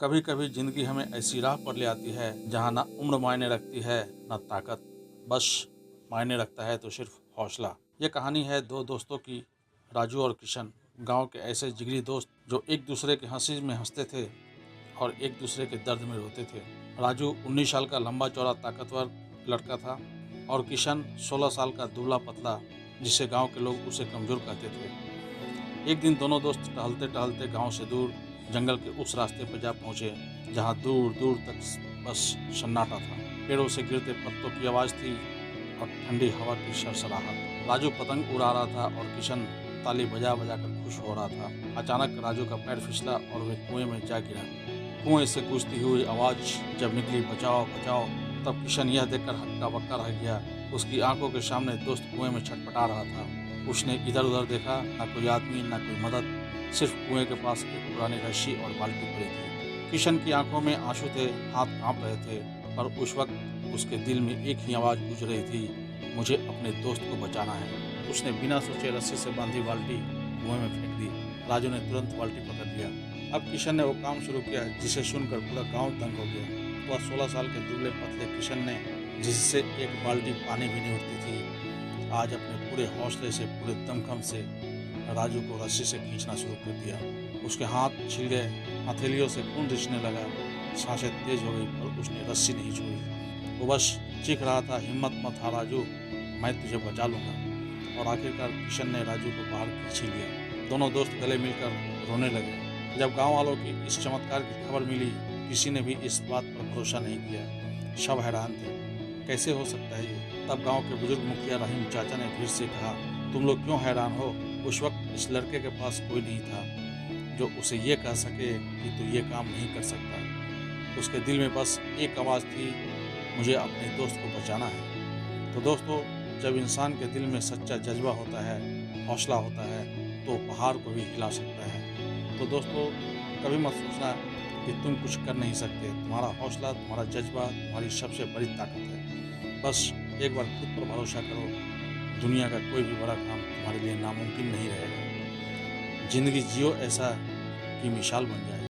कभी कभी जिंदगी हमें ऐसी राह पर ले आती है जहाँ ना उम्र मायने रखती है ना ताकत, बस मायने रखता है तो सिर्फ हौसला। ये कहानी है दो दोस्तों की, राजू और किशन। गांव के ऐसे जिगरी दोस्त जो एक दूसरे के हंसी में हंसते थे और एक दूसरे के दर्द में रोते थे। राजू 19 साल का लंबा चौड़ा ताकतवर लड़का था और किशन 16 साल का दुबला पतला, जिसे गांव के लोग उसे कमजोर कहते थे। एक दिन दोनों दोस्त टहलते टहलते गांव से दूर जंगल के उस रास्ते पर जा पहुंचे जहां दूर दूर तक बस सन्नाटा था। पेड़ों से गिरते पत्तों की आवाज़ थी और ठंडी हवा की सरसराहट। राजू पतंग उड़ा रहा था और किशन ताली बजा बजा कर खुश हो रहा था। अचानक राजू का पैर फिसला और वे कुएं में जा गिरा। कुएं से गूंजती हुई आवाज़ जब निकली, बचाओ बचाओ, तब किशन यह देखकर हक्का बक्का रह गया। उसकी आंखों के सामने दोस्त कुएं में छटपटा रहा था। उसने इधर उधर देखा, ना कोई आदमी ना कोई मदद, सिर्फ कुएं के पास एक पुरानी रस्सी और बाल्टी पड़ी थी। किशन की आंखों में आंसू थे, हाथ कांप रहे थे, पर उस वक्त उसके दिल में एक ही आवाज़ गूंज रही थी, मुझे अपने दोस्त को बचाना है। उसने बिना सोचे रस्सी से बांधी बाल्टी कुएं में फेंक दी। राजू ने तुरंत बाल्टी पकड़ लिया। अब किशन ने वो काम शुरू किया जिसे सुनकर पूरा गांव दंग हो गया। वह 16 साल के दुबले पतले किशन ने, जिससे एक बाल्टी पानी भी नहीं उठती थी, आज अपने पूरे हौसले से, पूरे दमखम से राजू को रस्सी से खींचना शुरू कर दिया। उसके हाथ छिल गए, हथेलियों से खून रिसने लगा, सांसें तेज हो गई, पर उसने रस्सी नहीं छोड़ी। वो बस चीख रहा था, हिम्मत मत हार राजू, मैं तुझे बचा लूंगा। और आखिरकार किशन ने राजू को बाहर खींच ही लिया। दोनों दोस्त गले मिलकर रोने लगे। जब गांव वालों की इस चमत्कार की खबर मिली, किसी ने भी इस बात पर भरोसा नहीं किया। सब हैरान थे, कैसे हो सकता है ये। तब गांव के बुजुर्ग मुखिया रहीम चाचा ने फिर से कहा, तुम लोग क्यों हैरान हो। उस वक्त इस लड़के के पास कोई नहीं था जो उसे ये कह सके कि तू ये काम नहीं कर सकता। उसके दिल में बस एक आवाज़ थी, मुझे अपने दोस्त को बचाना है। तो दोस्तों, जब इंसान के दिल में सच्चा जज्बा होता है, हौसला होता है, तो पहाड़ को भी हिला सकता है। तो दोस्तों, कभी मत सोचना कि तुम कुछ कर नहीं सकते। तुम्हारा हौसला, तुम्हारा जज्बा तुम्हारी सबसे बड़ी ताकत है। बस एक बार खुद पर भरोसा करो, दुनिया का कोई भी बड़ा काम तुम्हारे लिए नामुमकिन नहीं रहेगा। जिंदगी जियो ऐसा कि मिसाल बन जाए।